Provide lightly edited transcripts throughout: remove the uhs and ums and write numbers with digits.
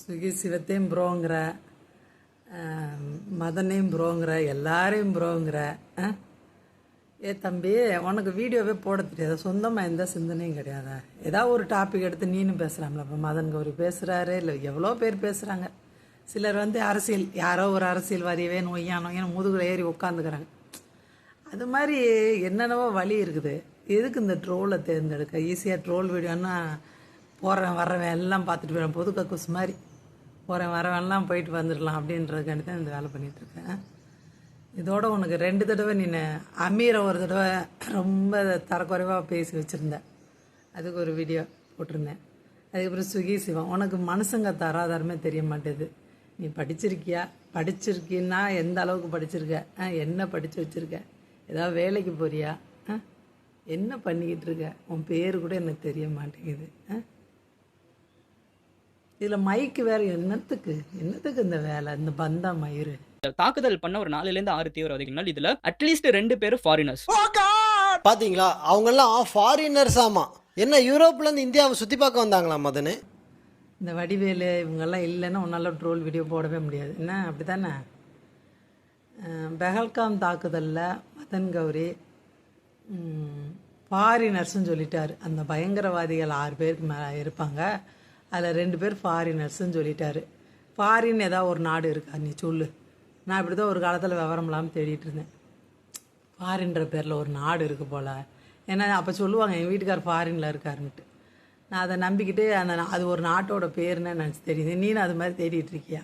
Swiggy சிவத்தையும் ப்ரோங்கிற, மதனையும் ப்ரோங்கிற, எல்லாரையும் ப்ரோங்கிற. ஏ தம்பி, உனக்கு வீடியோவே போட தெரியாதா? சொந்தமாக எந்த சிந்தனையும் கிடையாதா? ஏதாவது ஒரு டாபிக் எடுத்து நீனும் பேசுகிறாங்களா? இப்போ மதன் கௌரி பேசுகிறாரு, இல்லை எவ்வளோ பேர் பேசுகிறாங்க. சிலர் அரசியல், யாரோ ஒரு அரசியல்வாதியவே நொய்யானோ முதுகில் ஏறி உட்காந்துக்கிறாங்க. அது மாதிரி என்னென்னவோ வழி இருக்குது. எதுக்கு இந்த ட்ரோலை தேர்ந்தெடுக்க? ஈஸியாக ட்ரோல் வீடியோன்னா போகிறேன் வரவன் எல்லாம் பார்த்துட்டு போயிடும், பொது கக்கூஸ் மாதிரி போகிறேன் வரவன்லாம் போயிட்டு வந்துடலாம் அப்படின்றதுக்காண்டி தான் இந்த வேலை பண்ணிகிட்ருக்கேன். இதோட உனக்கு 2 தடவை நீ அமீரை ஒரு தடவை ரொம்ப தரக்குறைவாக பேசி வச்சுருந்தேன், அதுக்கு ஒரு வீடியோ போட்டிருந்தேன். அதுக்கப்புறம் ஸ்விக்கி சிவம், உனக்கு மனுஷங்க தராதாரமே தெரிய மாட்டேது. நீ படிச்சிருக்கீன்னா எந்த அளவுக்கு படிச்சிருக்க? என்ன படித்து வச்சுருக்க? ஏதாவது வேலைக்கு போறியா? என்ன பண்ணிக்கிட்டு இருக்க? உன் பேர் கூட எனக்கு தெரிய மாட்டேங்குது. இதில் மைக்கு வேறு என்னத்துக்கு இந்த வேலை? இந்த பந்தா மயிறு தாக்குதல் பண்ண ஒரு 4லேருந்து 6 தீவிரவாதிகள், இதுல அட்லீஸ்ட் 2 பேர் ஃபாரினர்ஸ். பாத்தீங்களா? அவங்க எல்லாம் ஃபாரினர்ஸ். ஆமா, என்ன யூரோப்ல இருந்து இந்தியாவை சுத்தி பார்க்க வந்தாங்களா மதனு? இந்த வடிவேலு இவங்கெல்லாம் இல்லைன்னா உன்னால ட்ரோல் வீடியோ போடவே முடியாது. என்ன அப்படி தானே? பெஹல்காம் தாக்குதலில் மதன் கௌரி ஃபாரினர்ஸ்ன்னு சொல்லிட்டார். அந்த பயங்கரவாதிகள் 6 பேருக்கு மேலே இருப்பாங்க, அதில் 2 பேர் ஃபாரினர்ஸ்ன்னு சொல்லிட்டாரு. ஃபாரின் ஏதாவது ஒரு நாடு இருக்கா? நீ சொல்லு. நான் இப்படி தான் ஒரு காலத்தில் விவரம் இல்லாமல் தேடிட்டு இருந்தேன். ஃபாரின்ற பேரில் ஒரு நாடு இருக்குது போல். ஏன்னா அப்போ சொல்லுவாங்க எங்கள் வீட்டுக்கார் ஃபாரினில் இருக்காருன்ட்டு. நான் அதை நம்பிக்கிட்டு அது ஒரு நாட்டோட பேருன்னு நினச்சி தெரியுது. நீனும் அது மாதிரி தேடிட்டு இருக்கியா?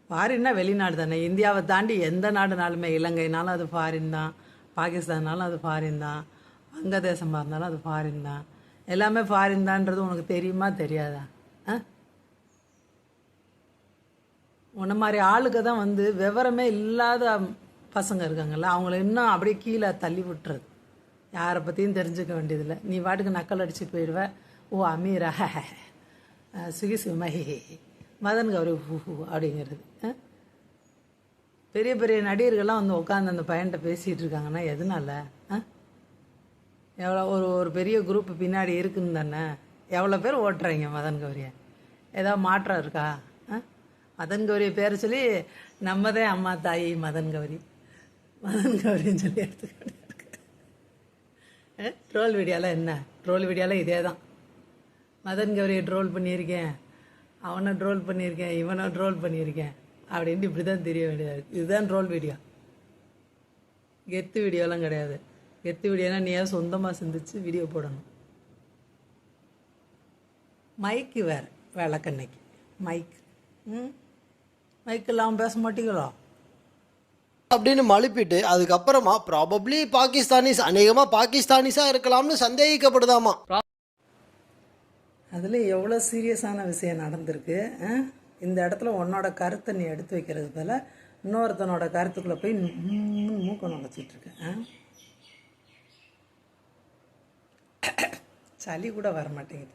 ஃபாரின்னா வெளிநாடு தானே. இந்தியாவை தாண்டி எந்த நாடுனாலுமே, இலங்கைனாலும் அது ஃபாரின் தான், பாகிஸ்தான்னாலும் அது ஃபாரின் தான், வங்கதேசமாக இருந்தாலும் அது ஃபாரின் தான். எல்லாமே ஃபாரின் தான்ன்றது உனக்கு தெரியுமா தெரியாதா? உன்ன மாதிரி ஆளுக்கு தான் விவரமே இல்லாத பசங்க இருக்காங்கல்ல, அவங்கள இன்னும் அப்படியே கீழே தள்ளி விட்டுறது. யாரை பற்றியும் தெரிஞ்சுக்க வேண்டியதில்லை. நீ வாட்டுக்கு நக்கல் அடித்து போயிடுவ. ஓ அமீரா, சுகி சுமஹி, மதன் கௌரி ஹூ அப்படிங்கிறது. பெரிய பெரிய நடிகர்கள்லாம் உட்காந்து அந்த பையன்கிட்ட பேசிகிட்டு இருக்காங்கன்னா எதனால? எவ்வளோ ஒரு பெரிய குரூப் பின்னாடி இருக்குன்னு தானே. எவ்வளோ பேர் ஓட்டுறீங்க மதன் கௌரியை? ஏதாவது மாற்றம் இருக்கா? மதன் கௌரியை பேரை சொல்லி நம்மதே அம்மா தாயி மதன் கௌரின்னு சொல்லி எடுத்துக்கிட்டு ட்ரோல் வீடியோலாம் என்ன? ட்ரோல் வீடியோலாம் இதே தான். மதன் கௌரியை ட்ரோல் பண்ணியிருக்கேன், அவனை ட்ரோல் பண்ணியிருக்கேன், இவனை ட்ரோல் பண்ணியிருக்கேன் அப்படின்ட்டு இப்படி தான் தெரிய வேண்டியதாக இருக்குது. இதுதான் ட்ரோல் வீடியோ. கெத்து வீடியோலாம் கிடையாது. கெத்து வீடியோனா நீ ஏன் சொந்தமாக சிந்திச்சு வீடியோ போடணும். மைக்கு வேறு விளக்கண்ணைக்கு மைக். மைக்கு இல்லாமல் பேச மாட்டீங்களோ அப்படின்னு மழுப்பிட்டு அதுக்கப்புறமா ப்ராபப்ளி பாகிஸ்தானிஸ், அநேகமாக பாகிஸ்தானிஸாக இருக்கலாம்னு சந்தேகிக்கப்படுதாமா. அதில் எவ்வளோ சீரியஸான விஷயம் நடந்திருக்கு. இந்த இடத்துல உன்னோட கருத்தை நீ எடுத்து வைக்கிறது போல இன்னொருத்தனோட கருத்துக்குள்ளே போய் மூக்க நுழைச்சிட்ருக்கேன். சளி கூட வர மாட்டேங்குது.